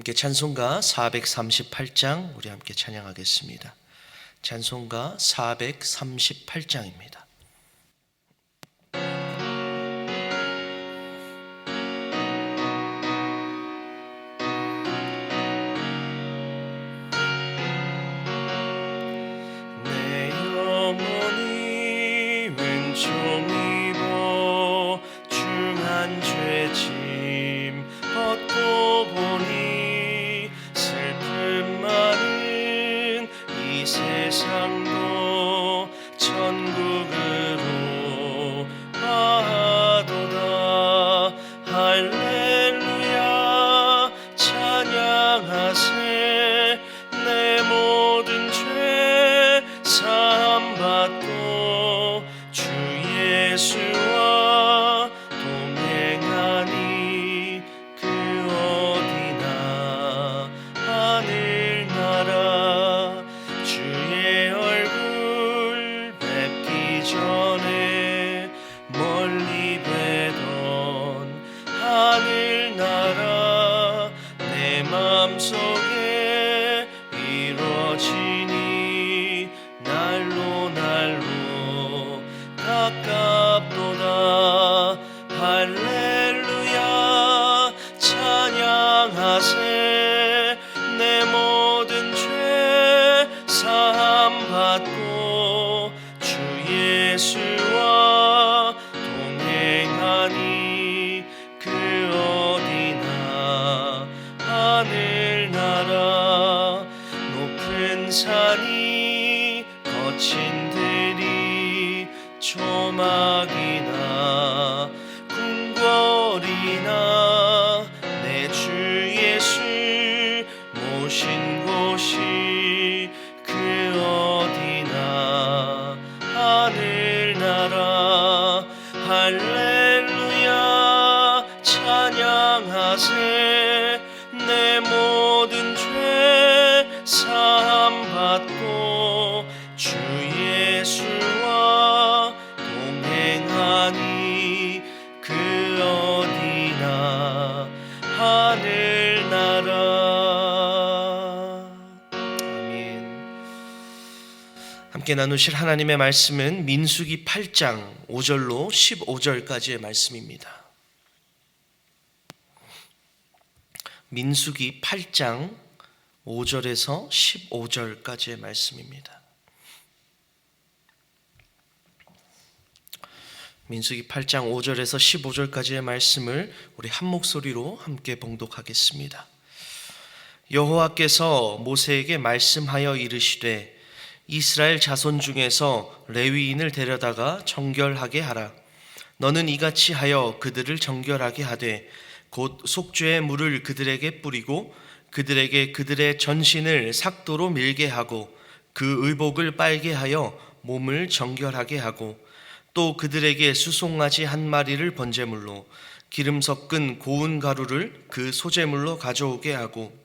함께 찬송가 438장 우리 함께 찬양하겠습니다. 찬송가 438장입니다. 내 영혼이 은총 입어 중한 죄짐 벗고 보니 슬픔 많은 이 세상도 천국으로 가도다. 할렐루야 찬양하세. 내 모든 죄 사함 받고 주 예수와 동행하니 그 어디나 하늘나라. 주의 얼굴 뵙기 전에 멀리 뵈던 하늘나라 내 맘속에 이루어지니 날로 날로 가깝도다. 할렐루야 찬양하세. 내 모든 죄 사함 받고 주 예수와 동행하니 그 어디나 하늘나라. 높은 산이 거친 들이 조막이나 궁궐이나 내 주 예수 모신 곳이 그 어디나 하늘나라. 할렐루야 찬양하세. 내 모든 죄 사함 받고 주 예수와 동행하니 그 어디나 하늘나라. 아멘. 함께 나누실 하나님의 말씀은 민수기 8장 5절로 15절까지의 말씀입니다. 민수기 8장 5절에서 15절까지의 말씀입니다. 민수기 8장 5절에서 15절까지의 말씀을 우리 한 목소리로 함께 봉독하겠습니다. 여호와께서 모세에게 말씀하여 이르시되 이스라엘 자손 중에서 레위인을 데려다가 정결하게 하라. 너는 이같이 하여 그들을 정결하게 하되 곧 속죄의 물을 그들에게 뿌리고 그들에게 그들의 전신을 삭도로 밀게 하고 그 의복을 빨게 하여 몸을 정결하게 하고 또 그들에게 수송아지 한 마리를 번제물로 기름 섞은 고운 가루를 그 소제물로 가져오게 하고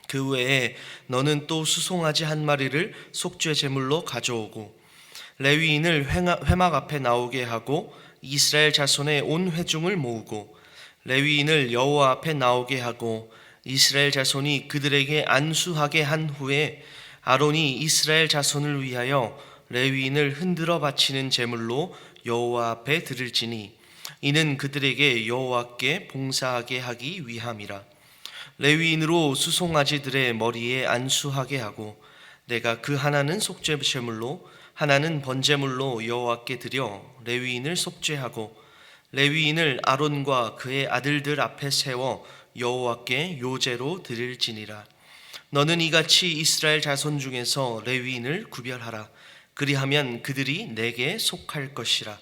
그 외에 너는 또 수송아지 한 마리를 속죄 제물로 가져오고 레위인을 회막 앞에 나오게 하고 이스라엘 자손의 온 회중을 모으고 레위인을 여호와 앞에 나오게 하고 이스라엘 자손이 그들에게 안수하게 한 후에 아론이 이스라엘 자손을 위하여 레위인을 흔들어 바치는 제물로 여호와 앞에 드릴지니 이는 그들에게 여호와께 봉사하게 하기 위함이라. 레위인으로 수송아지들의 머리에 안수하게 하고 내가 그 하나는 속죄 제물로 하나는 번제물로 여호와께 드려 레위인을 속죄하고 레위인을 아론과 그의 아들들 앞에 세워 여호와께 요제로 드릴지니라. 너는 이같이 이스라엘 자손 중에서 레위인을 구별하라. 그리하면 그들이 내게 속할 것이라.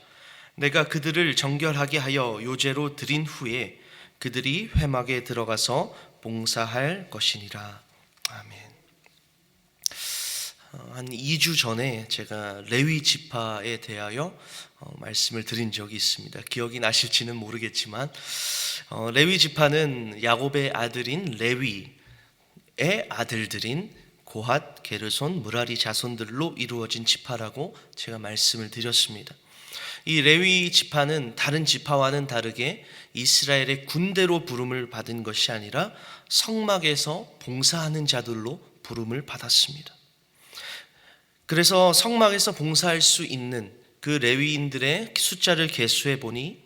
내가 그들을 정결하게 하여 요제로 드린 후에 그들이 회막에 들어가서 봉사할 것이니라. 아멘. 한 2주 전에 제가 레위 지파에 대하여 말씀을 드린 적이 있습니다. 기억이 나실지는 모르겠지만 레위 지파는 야곱의 아들인 레위의 아들들인 고핫, 게르손, 무라리 자손들로 이루어진 지파라고 제가 말씀을 드렸습니다. 이 레위 지파는 다른 지파와는 다르게 이스라엘의 군대로 부름을 받은 것이 아니라 성막에서 봉사하는 자들로 부름을 받았습니다. 그래서 성막에서 봉사할 수 있는 그 레위인들의 숫자를 계수해 보니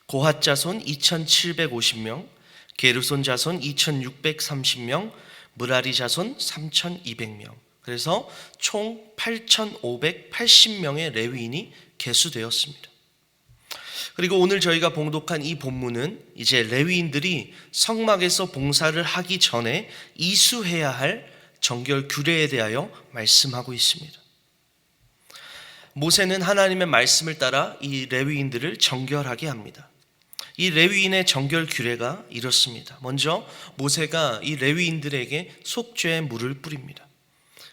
고핫 자손 2750명, 게르손 자손 2630명, 므라리 자손 3200명. 그래서 총 8580명의 레위인이 계수되었습니다. 그리고 오늘 저희가 봉독한 이 본문은 이제 레위인들이 성막에서 봉사를 하기 전에 이수해야 할 정결 규례에 대하여 말씀하고 있습니다. 모세는 하나님의 말씀을 따라 이 레위인들을 정결하게 합니다. 이 레위인의 정결 규례가 이렇습니다. 먼저 모세가 이 레위인들에게 속죄의 물을 뿌립니다.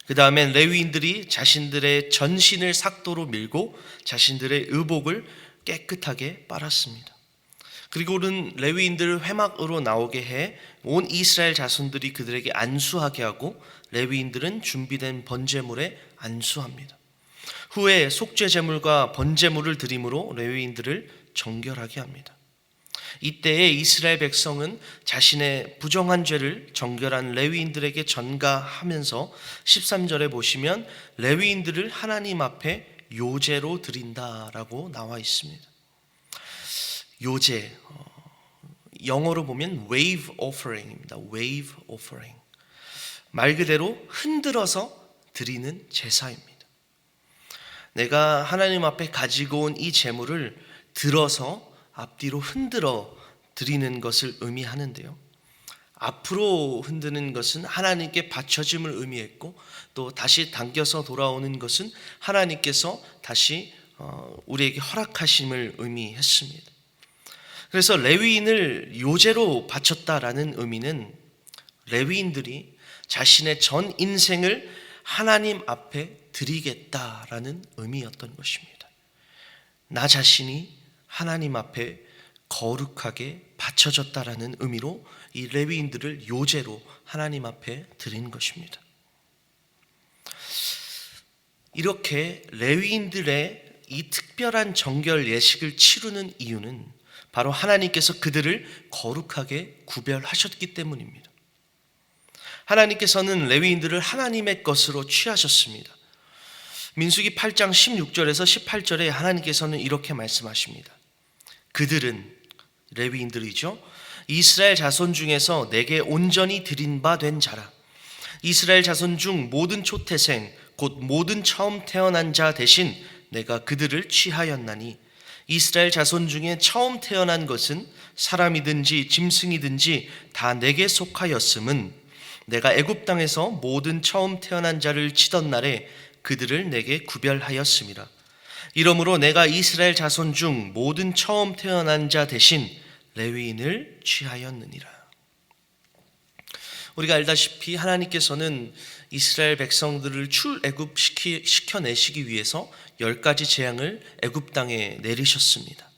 그 다음에 레위인들이 자신들의 전신을 삭도로 밀고 자신들의 의복을 깨끗하게 빨았습니다. 그리고는 레위인들을 회막으로 나오게 해 온 이스라엘 자손들이 그들에게 안수하게 하고 레위인들은 준비된 번제물에 안수합니다. 후에 속죄 제물과 번제물을 드림으로 레위인들을 정결하게 합니다. 이때에 이스라엘 백성은 자신의 부정한 죄를 정결한 레위인들에게 전가하면서 13절에 보시면 레위인들을 하나님 앞에 요제로 드린다라고 나와 있습니다. 요제, 영어로 보면 wave offering입니다. wave offering. 말 그대로 흔들어서 드리는 제사입니다. 내가 하나님 앞에 가지고 온 이 제물을 들어서 앞뒤로 흔들어 드리는 것을 의미하는데요. 앞으로 흔드는 것은 하나님께 바쳐짐을 의미했고 또 다시 당겨서 돌아오는 것은 하나님께서 다시 우리에게 허락하심을 의미했습니다. 그래서 레위인을 요제로 바쳤다라는 의미는 레위인들이 자신의 전 인생을 하나님 앞에 드리겠다라는 의미였던 것입니다. 나 자신이 하나님 앞에 거룩하게 바쳐졌다라는 의미로 이 레위인들을 요제로 하나님 앞에 드린 것입니다. 이렇게 레위인들의 이 특별한 정결 예식을 치르는 이유는 바로 하나님께서 그들을 거룩하게 구별하셨기 때문입니다. 하나님께서는 레위인들을 하나님의 것으로 취하셨습니다. 민수기 8장 16절에서 18절에 하나님께서는 이렇게 말씀하십니다. 그들은 레위인들이죠. 이스라엘 자손 중에서 내게 온전히 드린 바 된 자라. 이스라엘 자손 중 모든 초태생 곧 모든 처음 태어난 자 대신 내가 그들을 취하였나니 이스라엘 자손 중에 처음 태어난 것은 사람이든지 짐승이든지 다 내게 속하였음은 내가 애굽 땅에서 모든 처음 태어난 자를 치던 날에 그들을 내게 구별하였음이라. 이러므로 내가 이스라엘 자손 중 모든 처음 태어난 자 대신 레위인을 취하였느니라. 우리가 알다시피 하나님께서는 이스라엘 백성들을 출애굽 시켜내시기 위해서 10가지 재앙을 애굽 땅에 내리셨습니다.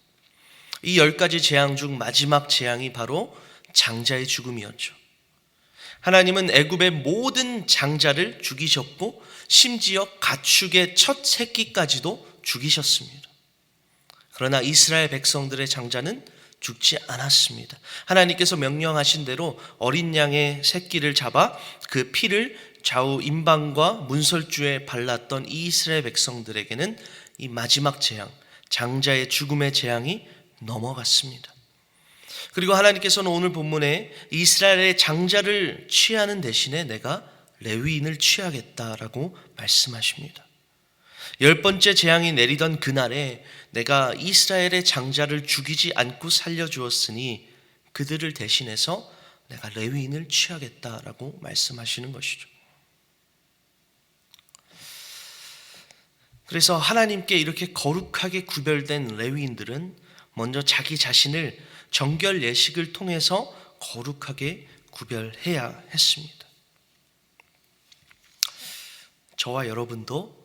이 10가지 재앙 중 마지막 재앙이 바로 장자의 죽음이었죠. 하나님은 애굽의 모든 장자를 죽이셨고 심지어 가축의 첫 새끼까지도 죽이셨습니다. 그러나 이스라엘 백성들의 장자는 죽지 않았습니다. 하나님께서 명령하신 대로 어린 양의 새끼를 잡아 그 피를 좌우 임방과 문설주에 발랐던 이 이스라엘 백성들에게는 이 마지막 재앙, 장자의 죽음의 재앙이 넘어갔습니다. 그리고 하나님께서는 오늘 본문에 이스라엘의 장자를 취하는 대신에 내가 레위인을 취하겠다라고 말씀하십니다. 10번째 재앙이 내리던 그날에 내가 이스라엘의 장자를 죽이지 않고 살려주었으니 그들을 대신해서 내가 레위인을 취하겠다라고 말씀하시는 것이죠. 그래서 하나님께 이렇게 거룩하게 구별된 레위인들은 먼저 자기 자신을 정결 예식을 통해서 거룩하게 구별해야 했습니다. 저와 여러분도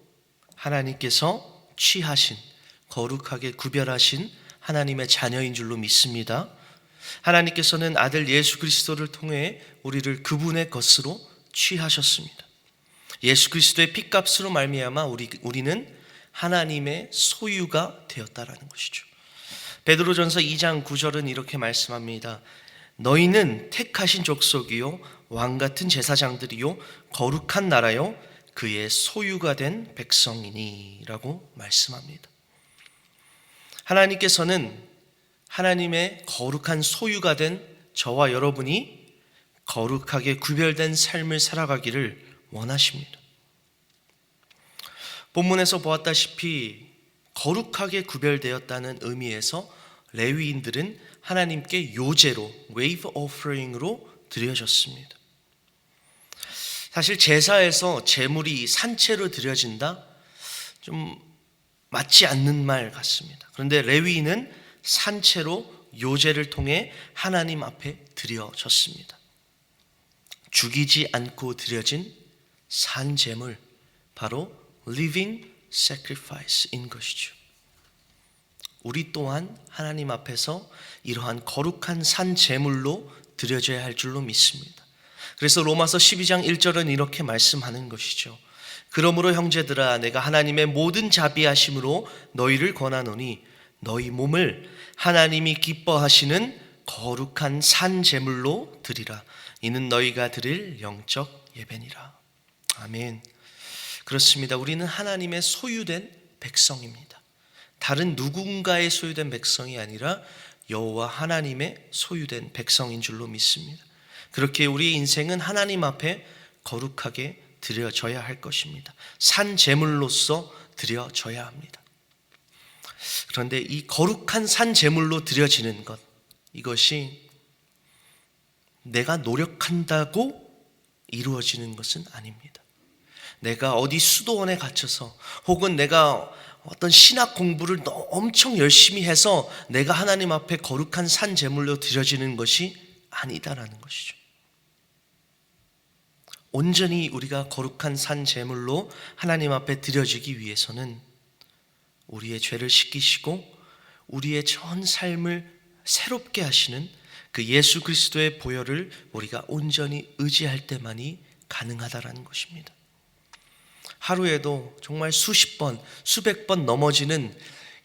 하나님께서 취하신, 거룩하게 구별하신 하나님의 자녀인 줄로 믿습니다. 하나님께서는 아들 예수 그리스도를 통해 우리를 그분의 것으로 취하셨습니다. 예수 그리스도의 핏값으로 말미암아 우리는 하나님의 소유가 되었다라는 것이죠. 베드로전서 2장 9절은 이렇게 말씀합니다. 너희는 택하신 족속이요 왕같은 제사장들이요 거룩한 나라요 그의 소유가 된 백성이니 라고 말씀합니다. 하나님께서는 하나님의 거룩한 소유가 된 저와 여러분이 거룩하게 구별된 삶을 살아가기를 원하십니다. 본문에서 보았다시피 거룩하게 구별되었다는 의미에서 레위인들은 하나님께 요제로 wave offering으로 드려졌습니다. 사실 제사에서 제물이 산채로 드려진다 좀 맞지 않는 말 같습니다. 그런데 레위인은 산채로 요제를 통해 하나님 앞에 드려졌습니다. 죽이지 않고 드려진 산제물, 바로 living sacrifice인 것이죠. 우리 또한 하나님 앞에서 이러한 거룩한 산제물로 드려져야 할 줄로 믿습니다. 그래서 로마서 12장 1절은 이렇게 말씀하는 것이죠. 그러므로 형제들아 내가 하나님의 모든 자비하심으로 너희를 권하노니 너희 몸을 하나님이 기뻐하시는 거룩한 산제물로 드리라. 이는 너희가 드릴 영적 예배니라. 아멘. 그렇습니다. 우리는 하나님의 소유된 백성입니다. 다른 누군가의 소유된 백성이 아니라 여호와 하나님의 소유된 백성인 줄로 믿습니다. 그렇게 우리의 인생은 하나님 앞에 거룩하게 드려져야 할 것입니다. 산제물로서 드려져야 합니다. 그런데 이 거룩한 산제물로 드려지는 것, 이것이 내가 노력한다고 이루어지는 것은 아닙니다. 내가 어디 수도원에 갇혀서 혹은 내가 어떤 신학 공부를 엄청 열심히 해서 내가 하나님 앞에 거룩한 산제물로 드려지는 것이 아니다라는 것이죠. 온전히 우리가 거룩한 산제물로 하나님 앞에 드려지기 위해서는 우리의 죄를 씻기시고 우리의 전 삶을 새롭게 하시는 그 예수 그리스도의 보혈을 우리가 온전히 의지할 때만이 가능하다라는 것입니다. 하루에도 정말 수십 번, 수백 번 넘어지는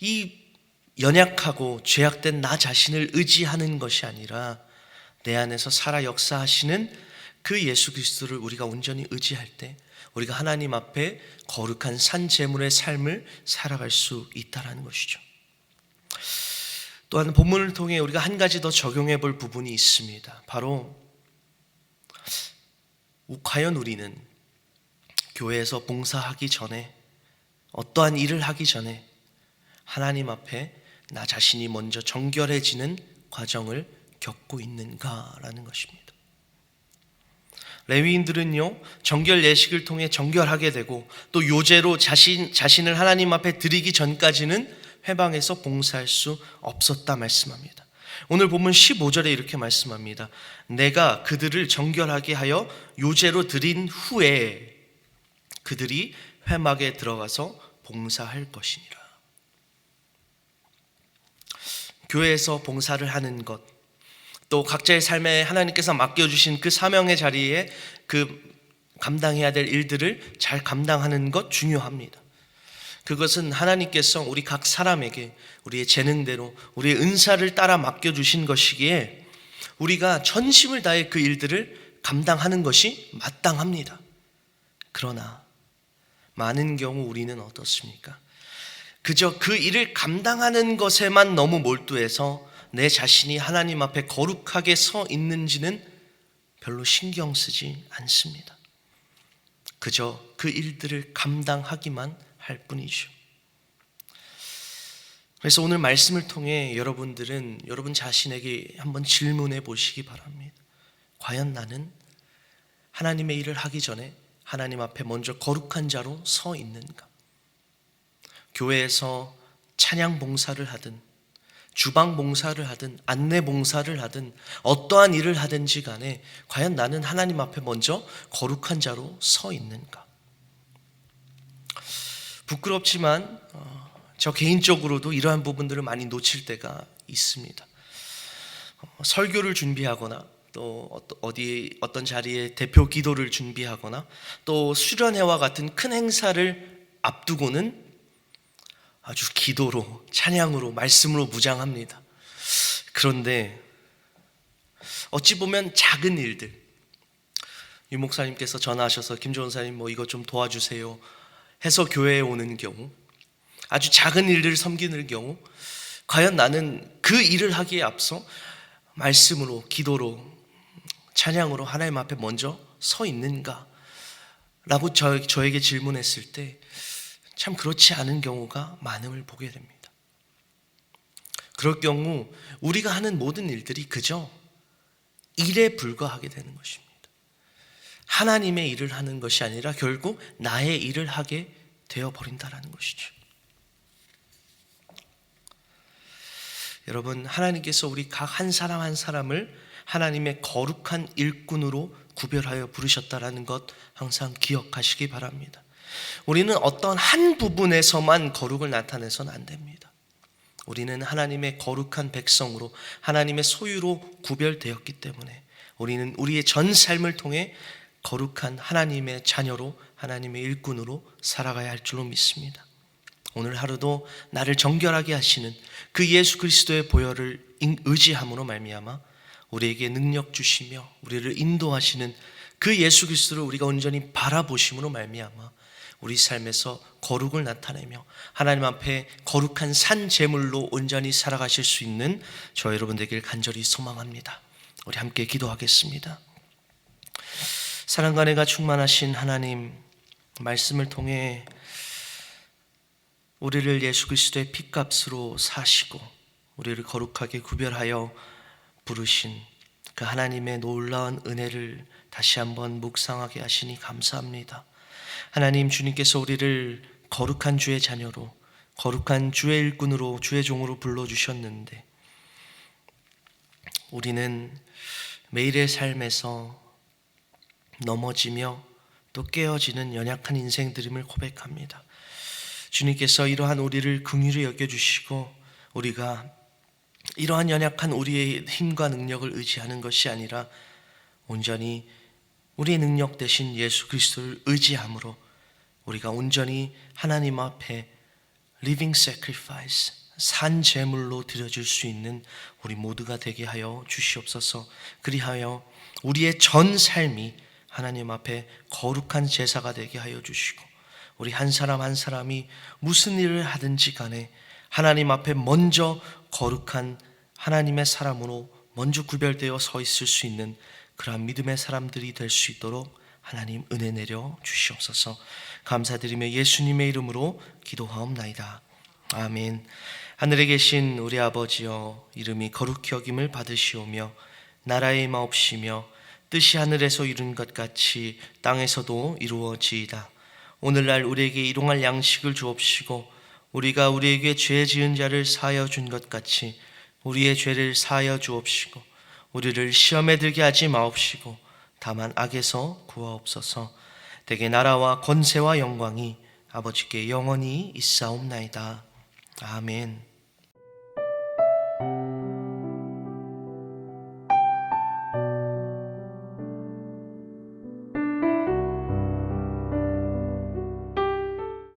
이 연약하고 죄악된 나 자신을 의지하는 것이 아니라 내 안에서 살아 역사하시는 그 예수 그리스도를 우리가 온전히 의지할 때 우리가 하나님 앞에 거룩한 산제물의 삶을 살아갈 수 있다는 것이죠. 또한 본문을 통해 우리가 한 가지 더 적용해 볼 부분이 있습니다. 바로 과연 우리는 교회에서 봉사하기 전에 어떠한 일을 하기 전에 하나님 앞에 나 자신이 먼저 정결해지는 과정을 겪고 있는가라는 것입니다. 레위인들은요, 정결 예식을 통해 정결하게 되고 또 요제로 자신을 하나님 앞에 드리기 전까지는 회방에서 봉사할 수 없었다 말씀합니다. 오늘 본문 15절에 이렇게 말씀합니다. 내가 그들을 정결하게 하여 요제로 드린 후에 그들이 회막에 들어가서 봉사할 것이니라. 교회에서 봉사를 하는 것, 또 각자의 삶에 하나님께서 맡겨주신 그 사명의 자리에 그 감당해야 될 일들을 잘 감당하는 것 중요합니다. 그것은 하나님께서 우리 각 사람에게 우리의 재능대로 우리의 은사를 따라 맡겨주신 것이기에 우리가 전심을 다해 그 일들을 감당하는 것이 마땅합니다. 그러나 많은 경우 우리는 어떻습니까? 그저 그 일을 감당하는 것에만 너무 몰두해서 내 자신이 하나님 앞에 거룩하게 서 있는지는 별로 신경 쓰지 않습니다. 그저 그 일들을 감당하기만 할 뿐이죠. 그래서 오늘 말씀을 통해 여러분들은 여러분 자신에게 한번 질문해 보시기 바랍니다. 과연 나는 하나님의 일을 하기 전에 하나님 앞에 먼저 거룩한 자로 서 있는가? 교회에서 찬양 봉사를 하든 주방 봉사를 하든 안내 봉사를 하든 어떠한 일을 하든지 간에 과연 나는 하나님 앞에 먼저 거룩한 자로 서 있는가? 부끄럽지만 저 개인적으로도 이러한 부분들을 많이 놓칠 때가 있습니다. 설교를 준비하거나 또 어떤 자리에 대표 기도를 준비하거나 또 수련회와 같은 큰 행사를 앞두고는 아주 기도로, 찬양으로, 말씀으로 무장합니다. 그런데 어찌 보면 작은 일들, 유 목사님께서 전화하셔서 김종원 사님 뭐 이거 좀 도와주세요 해서 교회에 오는 경우, 아주 작은 일들을 섬기는 경우, 과연 나는 그 일을 하기에 앞서 말씀으로, 기도로, 찬양으로 하나님 앞에 먼저 서 있는가? 라고 저에게 질문했을 때 참 그렇지 않은 경우가 많음을 보게 됩니다. 그럴 경우 우리가 하는 모든 일들이 그저 일에 불과하게 되는 것입니다. 하나님의 일을 하는 것이 아니라 결국 나의 일을 하게 되어버린다는 것이죠. 여러분, 하나님께서 우리 각 한 사람 한 사람을 하나님의 거룩한 일꾼으로 구별하여 부르셨다는 것 항상 기억하시기 바랍니다. 우리는 어떤 한 부분에서만 거룩을 나타내서는 안 됩니다. 우리는 하나님의 거룩한 백성으로, 하나님의 소유로 구별되었기 때문에 우리는 우리의 전 삶을 통해 거룩한 하나님의 자녀로, 하나님의 일꾼으로 살아가야 할 줄로 믿습니다. 오늘 하루도 나를 정결하게 하시는 그 예수 그리스도의 보혈을 의지함으로 말미암아 우리에게 능력 주시며 우리를 인도하시는 그 예수 그리스도를 우리가 온전히 바라보심으로 말미암아 우리 삶에서 거룩을 나타내며 하나님 앞에 거룩한 산 제물로 온전히 살아가실 수 있는 저 여러분 되길 간절히 소망합니다. 우리 함께 기도하겠습니다. 사랑과 은혜가 충만하신 하나님, 말씀을 통해 우리를 예수 그리스도의 핏값으로 사시고 우리를 거룩하게 구별하여 부르신 그 하나님의 놀라운 은혜를 다시 한번 묵상하게 하시니 감사합니다. 하나님, 주님께서 우리를 거룩한 주의 자녀로, 거룩한 주의 일꾼으로, 주의 종으로 불러주셨는데 우리는 매일의 삶에서 넘어지며 또 깨어지는 연약한 인생들임을 고백합니다. 주님께서 이러한 우리를 긍휼히 여겨주시고 우리가 이러한 연약한 우리의 힘과 능력을 의지하는 것이 아니라 온전히 우리의 능력 대신 예수 그리스도를 의지함으로 우리가 온전히 하나님 앞에 living sacrifice, 산 제물로 드려질 수 있는 우리 모두가 되게 하여 주시옵소서. 그리하여 우리의 전 삶이 하나님 앞에 거룩한 제사가 되게 하여 주시고 우리 한 사람 한 사람이 무슨 일을 하든지 간에 하나님 앞에 먼저 거룩한 하나님의 사람으로 먼저 구별되어 서 있을 수 있는 그러한 믿음의 사람들이 될 수 있도록 하나님 은혜 내려 주시옵소서. 감사드리며 예수님의 이름으로 기도하옵나이다. 아멘. 하늘에 계신 우리 아버지여, 이름이 거룩히 여김을 받으시오며 나라의 임하옵시며 뜻이 하늘에서 이룬 것 같이 땅에서도 이루어지이다. 오늘날 우리에게 일용할 양식을 주옵시고 우리가 우리에게 죄 지은 자를 사하여 준 것 같이 우리의 죄를 사하여 주옵시고 우리를 시험에 들게 하지 마옵시고 다만 악에서 구하옵소서. 대개 나라와 권세와 영광이 아버지께 영원히 있사옵나이다. 아멘.